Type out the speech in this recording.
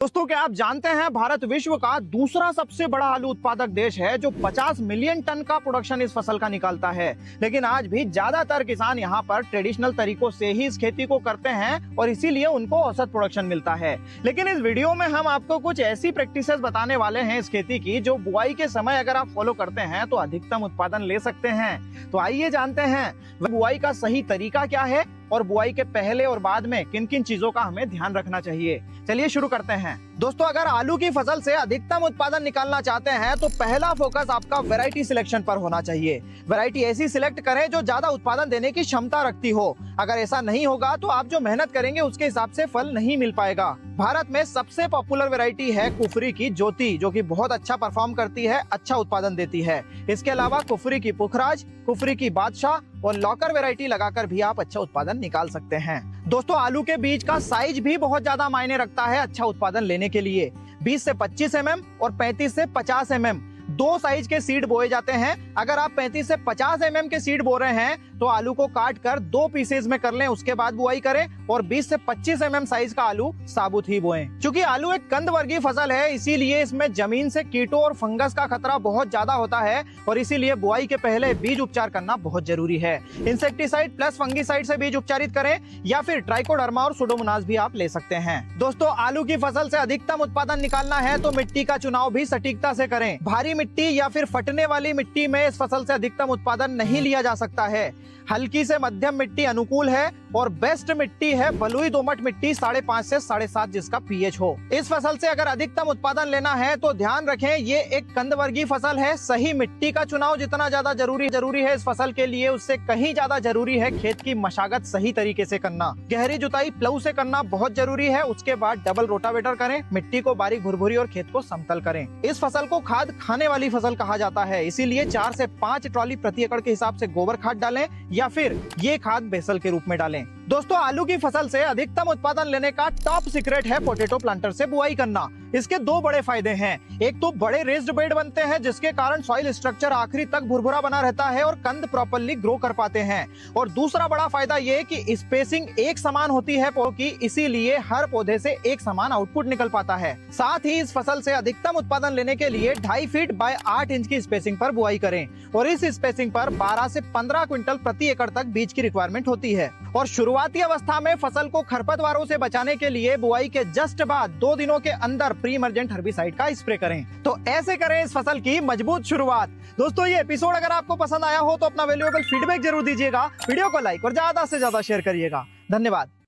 दोस्तों, क्या आप जानते हैं भारत विश्व का दूसरा सबसे बड़ा आलू उत्पादक देश है जो 50 मिलियन टन का प्रोडक्शन इस फसल का निकालता है। लेकिन आज भी ज्यादातर किसान यहाँ पर ट्रेडिशनल तरीकों से ही इस खेती को करते हैं और इसीलिए उनको औसत प्रोडक्शन मिलता है। लेकिन इस वीडियो में हम आपको कुछ ऐसी प्रैक्टिसेस बताने वाले हैं इस खेती की जो बुआई के समय अगर आप फॉलो करते हैं तो अधिकतम उत्पादन ले सकते हैं। तो आइए जानते हैं बुआई का सही तरीका क्या है और बुआई के पहले और बाद में किन किन चीजों का हमें ध्यान रखना चाहिए। चलिए शुरू करते हैं। दोस्तों, अगर आलू की फसल से अधिकतम उत्पादन निकालना चाहते हैं तो पहला फोकस आपका वैरायटी सिलेक्शन पर होना चाहिए। वैरायटी ऐसी सिलेक्ट करें जो ज्यादा उत्पादन देने की क्षमता रखती हो। अगर ऐसा नहीं होगा तो आप जो मेहनत करेंगे उसके हिसाब से फल नहीं मिल पाएगा। भारत में सबसे पॉपुलर वैरायटी है कुफरी की ज्योति, जो कि बहुत अच्छा परफॉर्म करती है, अच्छा उत्पादन देती है। इसके अलावा कुफरी की पुखराज, कुफरी की बादशाह और लॉकर वैरायटी लगाकर भी आप अच्छा उत्पादन निकाल सकते हैं। दोस्तों, आलू के बीज का साइज भी बहुत ज्यादा मायने रखता है अच्छा उत्पादन लेने के लिए। 20 से 25 mm और 35 से 50 mm दो साइज के सीड बोए जाते हैं। अगर आप 35 से 50 mm के सीड बो रहे हैं तो आलू को काट कर 2 पीसेज में कर लें, उसके बाद बुआई करें और 20 से 25 mm साइज का आलू साबुत ही बोएं। क्योंकि आलू एक कंद वर्गीय फसल है, इसीलिए इसमें जमीन से कीटों और फंगस का खतरा बहुत ज्यादा होता है और इसीलिए बुआई के पहले बीज उपचार करना बहुत जरूरी है। इंसेक्टिसाइड प्लस फंगिसाइड से बीज उपचारित करें या फिर ट्राइकोडर्मा और सुडोमोनास भी आप ले सकते हैं। दोस्तों, आलू की फसल से अधिकतम उत्पादन निकालना है तो मिट्टी का चुनाव भी सटीकता से करें। भारी मिट्टी या फिर फटने वाली मिट्टी में इस फसल से अधिकतम उत्पादन नहीं लिया जा सकता है। हल्की से मध्यम मिट्टी अनुकूल है और बेस्ट मिट्टी है बलुई दोमट मिट्टी 5.5 से 7.5 जिसका पीएच हो। इस फसल से अगर अधिकतम उत्पादन लेना है तो ध्यान रखें ये एक कंद वर्गीय फसल है। सही मिट्टी का चुनाव जितना ज्यादा जरूरी है इस फसल के लिए, उससे कहीं ज्यादा जरूरी है खेत की मशागत सही तरीके से करना। गहरी जुताई प्लऊ से करना बहुत जरूरी है। उसके बाद डबल रोटावेटर करें, मिट्टी को बारीक भुरभुरी और खेत को समतल करें। इस फसल को खाद खाने वाली फसल कहा जाता है, इसीलिए 4 से 5 ट्रॉली प्रति एकड़ के हिसाब से गोबर खाद डालें या फिर ये खाद बेसल के रूप में डालें। दोस्तों, आलू की फसल से अधिकतम उत्पादन लेने का टॉप सीक्रेट है पोटैटो प्लांटर से बुआई करना। इसके 2 बड़े फायदे हैं। एक तो बड़े रेज्ड बेड बनते हैं जिसके कारण सॉइल स्ट्रक्चर आखिरी तक भुरभुरा बना रहता है और कंद प्रॉपर्ली ग्रो कर पाते हैं। और दूसरा बड़ा फायदा ये कि स्पेसिंग एक समान होती है की, इसीलिए हर पौधे से एक समान आउटपुट निकल पाता है। साथ ही इस फसल से अधिकतम उत्पादन लेने के लिए 2.5 फीट बाय 8 इंच की स्पेसिंग पर बुआई करें और इस स्पेसिंग पर 12 से 15 क्विंटल प्रति एकड़ तक बीज की रिक्वायरमेंट होती है। और शुरुआती अवस्था में फसल को खरपतवारों से बचाने के लिए बुआई के जस्ट बाद 2 दिनों के अंदर प्री इमर्जेंट हर्बिसाइड का स्प्रे करें। तो ऐसे करें इस फसल की मजबूत शुरुआत। दोस्तों, ये एपिसोड अगर आपको पसंद आया हो तो अपना वैल्यूएबल फीडबैक जरूर दीजिएगा। वीडियो को लाइक और ज्यादा से ज्यादा शेयर करिएगा। धन्यवाद।